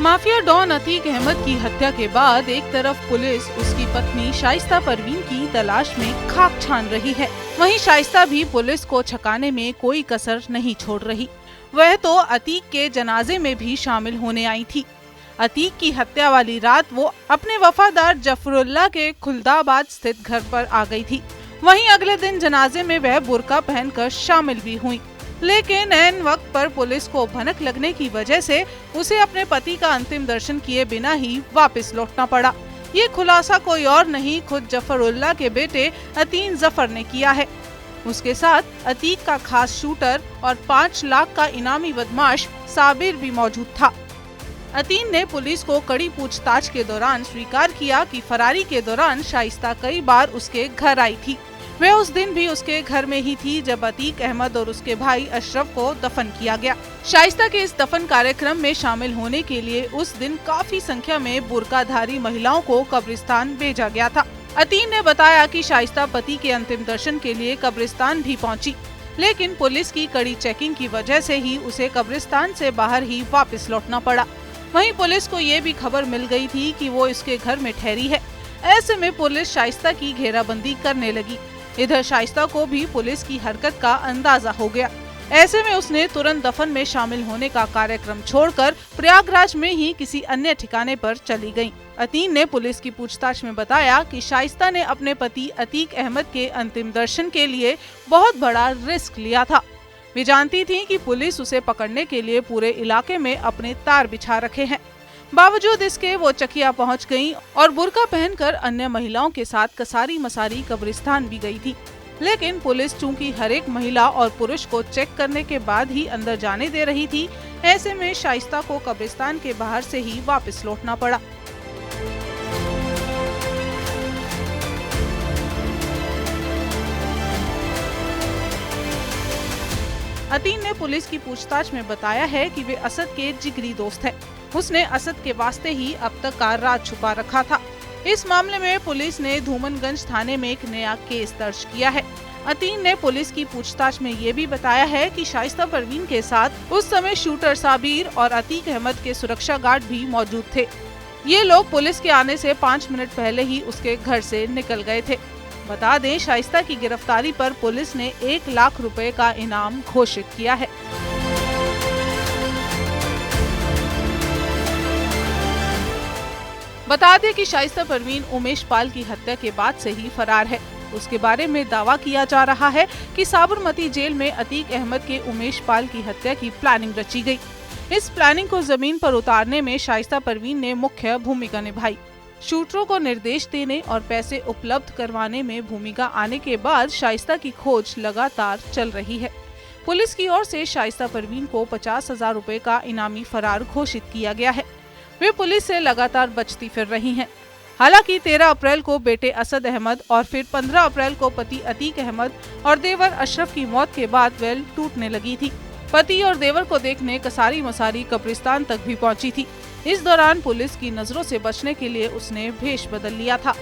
Mafia don Atiq Ahmad की हत्या के बाद एक तरफ पुलिस उसकी पत्नी शाइस्ता परवीन की तलाश में खाक छान रही है, वहीं शाइस्ता भी पुलिस को छकाने में कोई कसर नहीं छोड़ रही। वह तो अतीक के जनाजे में भी शामिल होने आई थी। अतीक की हत्या वाली रात वो अपने वफादार जफरुल्लाह के खुलदाबाद स्थित घर पर आ गई थी। वहीं अगले दिन जनाजे में वह बुर्का पहनकर शामिल भी हुई, लेकिन ऐन वक्त पर पुलिस को भनक लगने की वजह से उसे अपने पति का अंतिम दर्शन किए बिना ही वापस लौटना पड़ा। ये खुलासा कोई और नहीं खुद जफरुल्लाह के बेटे अतीन जफर ने किया है। उसके साथ अतीक का खास शूटर और 5 लाख का इनामी बदमाश साबिर भी मौजूद था। अतीन ने पुलिस को कड़ी पूछताछ के दौरान स्वीकार किया कि फरारी के दौरान शाइस्ता कई बार उसके घर आई थी। वह उस दिन भी उसके घर में ही थी जब अतीक अहमद और उसके भाई अशरफ को दफन किया गया। शाइस्ता के इस दफन कार्यक्रम में शामिल होने के लिए उस दिन काफी संख्या में बुर्काधारी महिलाओं को कब्रिस्तान भेजा गया था। अतीन ने बताया कि शाइस्ता पति के अंतिम दर्शन के लिए कब्रिस्तान भी पहुंची, लेकिन पुलिस की कड़ी चेकिंग की वजह से ही उसे कब्रिस्तान से बाहर ही वापस लौटना पड़ा। वहीं पुलिस को ये भी खबर मिल गई थी कि वो इसके घर में ठहरी है। ऐसे में पुलिस शाइस्ता की घेराबंदी करने लगी। इधर शाइस्ता को भी पुलिस की हरकत का अंदाजा हो गया। ऐसे में उसने तुरंत दफन में शामिल होने का कार्यक्रम छोड़कर प्रयागराज में ही किसी अन्य ठिकाने पर चली गयी। अतीन ने पुलिस की पूछताछ में बताया कि शाइस्ता ने अपने पति अतीक अहमद के अंतिम दर्शन के लिए बहुत बड़ा रिस्क लिया था। वे जानती थी कि पुलिस उसे पकड़ने के लिए पूरे इलाके में अपने तार बिछा रखे हैं। बावजूद इसके वो चकिया पहुंच गईं और बुर्का पहनकर अन्य महिलाओं के साथ कसारी मसारी कब्रिस्तान भी गई थी। लेकिन पुलिस चूंकि हर एक महिला और पुरुष को चेक करने के बाद ही अंदर जाने दे रही थी, ऐसे में शाइस्ता को कब्रिस्तान के बाहर से ही वापस लौटना पड़ा। अतीन ने पुलिस की पूछताछ में बताया है कि वे असद के जिगरी दोस्त हैं। उसने असद के वास्ते ही अब तक का राज छुपा रखा था। इस मामले में पुलिस ने धूमनगंज थाने में एक नया केस दर्ज किया है। अतीन ने पुलिस की पूछताछ में ये भी बताया है कि शाइस्ता परवीन के साथ उस समय शूटर साबिर और अतीक अहमद के सुरक्षा गार्ड भी मौजूद थे। ये लोग पुलिस के आने से 5 मिनट पहले ही उसके घर से निकल गए थे। बता दें, शाइस्ता की गिरफ्तारी पर पुलिस ने 1 लाख रुपए का इनाम घोषित किया है। बता दें कि शाइस्ता परवीन उमेश पाल की हत्या के बाद से ही फरार है। उसके बारे में दावा किया जा रहा है कि साबरमती जेल में अतीक अहमद के उमेश पाल की हत्या की प्लानिंग रची गई। इस प्लानिंग को जमीन पर उतारने में शाइस्ता परवीन ने मुख्य भूमिका निभाई। शूटरों को निर्देश देने और पैसे उपलब्ध करवाने में भूमिका आने के बाद शाइस्ता की खोज लगातार चल रही है। पुलिस की ओर से शाइस्ता परवीन को 50,000 रुपए का इनामी फरार घोषित किया गया है। वे पुलिस से लगातार बचती फिर रही हैं। हालांकि 13 अप्रैल को बेटे असद अहमद और फिर 15 अप्रैल को पति अतीक अहमद और देवर अशरफ की मौत के बाद वेल टूटने लगी थी। पति और देवर को देखने कसारी मसारी कब्रिस्तान तक भी पहुंची थी। इस दौरान पुलिस की नजरों से बचने के लिए उसने भेष बदल लिया था।